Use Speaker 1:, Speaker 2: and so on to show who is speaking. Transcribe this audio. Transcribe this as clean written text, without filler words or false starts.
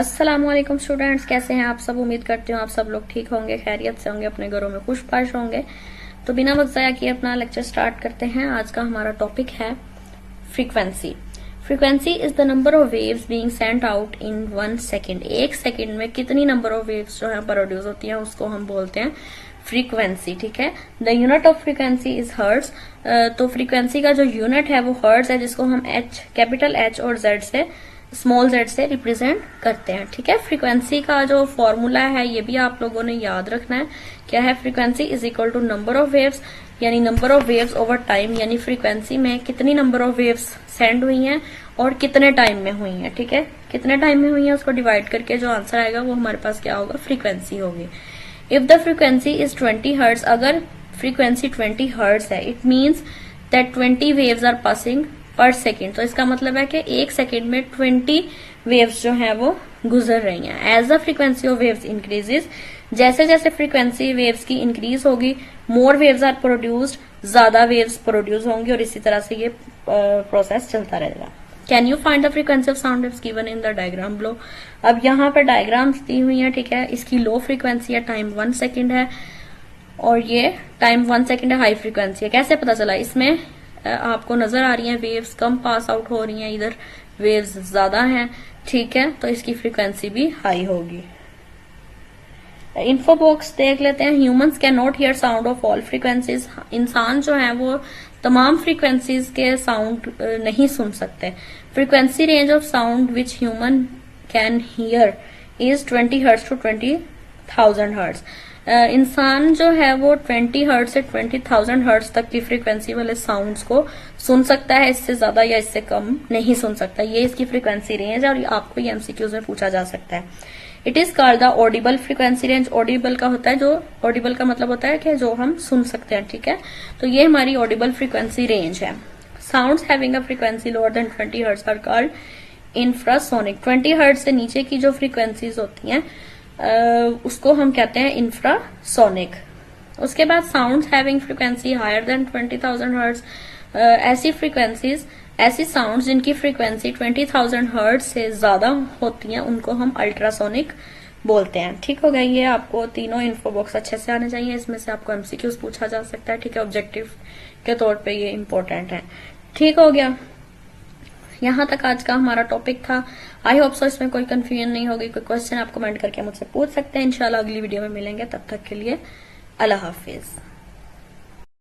Speaker 1: अस्सलाम वालेकुम स्टूडेंट्स, कैसे हैं आप सब। उम्मीद करती हूँ आप सब लोग ठीक होंगे, खैरियत से होंगे, अपने घरों में खुशबाश होंगे। तो बिना वक्त ज़ाया किए अपना लेक्चर स्टार्ट करते हैं। आज का हमारा टॉपिक है frequency. Frequency is the number of waves being sent out in 1 second. 1 second में कितनी नंबर ऑफ वेव्स जो है प्रोड्यूस होती हैं उसको हम बोलते हैं फ्रीक्वेंसी। ठीक है, the unit of frequency is hertz. तो फ्रीक्वेंसी का जो यूनिट है वो हर्ट्ज है, जिसको हम एच, कैपिटल एच और जेड से, स्मॉल जेड से रिप्रेजेंट करते हैं। ठीक है, फ्रीक्वेंसी का जो फॉर्मूला है ये भी आप लोगों ने याद रखना है। क्या है? Frequency is equal to number of waves, यानी number of waves over time, यानी फ्रीक्वेंसी में कितनी नंबर ऑफ वेव्स सेंड हुई हैं और कितने टाइम में हुई हैं। ठीक है, कितने टाइम में हुई है उसको डिवाइड करके जो आंसर आएगा वो हमारे पास क्या होगा? फ्रीक्वेंसी होगी। If the frequency is 20 hertz, अगर फ्रीक्वेंसी 20 हर्ट्ज है, it means that 20 waves are passing per second. तो इसका मतलब है कि 1 सेकेंड में 20 वेव्स जो है वो गुजर रही हैं। As the frequency of waves increases, जैसे जैसे फ्रीक्वेंसी वेव्स की इंक्रीज होगी, मोर वेव्स आर प्रोड्यूस्ड, ज्यादा वेव्स प्रोड्यूस होंगी और इसी तरह से ये प्रोसेस चलता रहेगा। Can you find the frequency of sound waves given in the diagram below. अब यहाँ पर डायग्राम्स दी हुई है। ठीक है, इसकी लो फ्रीक्वेंसी है, टाइम 1 सेकेंड है, और ये टाइम 1 सेकेंड है, हाई फ्रीक्वेंसी है। कैसे पता चला? इसमें आपको नजर आ रही है वेव्स कम पास आउट हो रही हैं, इधर वेव्स ज्यादा हैं। ठीक है, तो इसकी फ्रीक्वेंसी भी हाई होगी। इन्फो बॉक्स देख लेते हैं। Humans can not here sound of all frequencies. इंसान जो है वो तमाम फ्रीक्वेंसीज के साउंड नहीं सुन सकते। Frequency range of sound which human can hear is 20 hertz to 20,000 hertz. इंसान जो है वो 20 हर्ट्ज से 20,000 हर्ट्ज तक की फ्रीक्वेंसी वाले साउंड्स को सुन सकता है, इससे ज्यादा या इससे कम नहीं सुन सकता। ये इसकी फ्रीक्वेंसी रेंज है और आपको ये एमसीक्यूज में पूछा जा सकता है। It is called the Audible frequency range. Audible का होता है जो, ऑडिबल का मतलब होता है कि जो हम सुन सकते हैं। ठीक है, तो ये हमारी ऑडिबल फ्रीक्वेंसी रेंज है। Sounds having a frequency lower than 20 hertz are called infrasonic. 20 hertz से नीचे की जो फ्रीक्वेंसीज होती हैं उसको हम कहते हैं इंफ्रासोनिक। उसके बाद sounds having frequency higher than 20,000 hertz, ऐसी फ्रीक्वेंसीज, ऐसी साउंड्स जिनकी फ्रीक्वेंसी 20,000 हर्ट्ज से ज्यादा होती हैं उनको हम अल्ट्रासोनिक बोलते हैं। ठीक हो गया, ये आपको तीनों इन्फो बॉक्स अच्छे से आने चाहिए। इसमें से आपको एमसीक्यूज पूछा जा सकता है। ठीक है, ऑब्जेक्टिव के तौर पे ये इंपॉर्टेंट है। ठीक हो गया, यहाँ तक आज का हमारा टॉपिक था। आई होप सो इसमें कोई कंफ्यूजन नहीं होगी। कोई क्वेश्चन आप कमेंट करके मुझसे पूछ सकते हैं। इंशाल्लाह अगली वीडियो में मिलेंगे, तब तक के लिए अल्लाह हाफिज।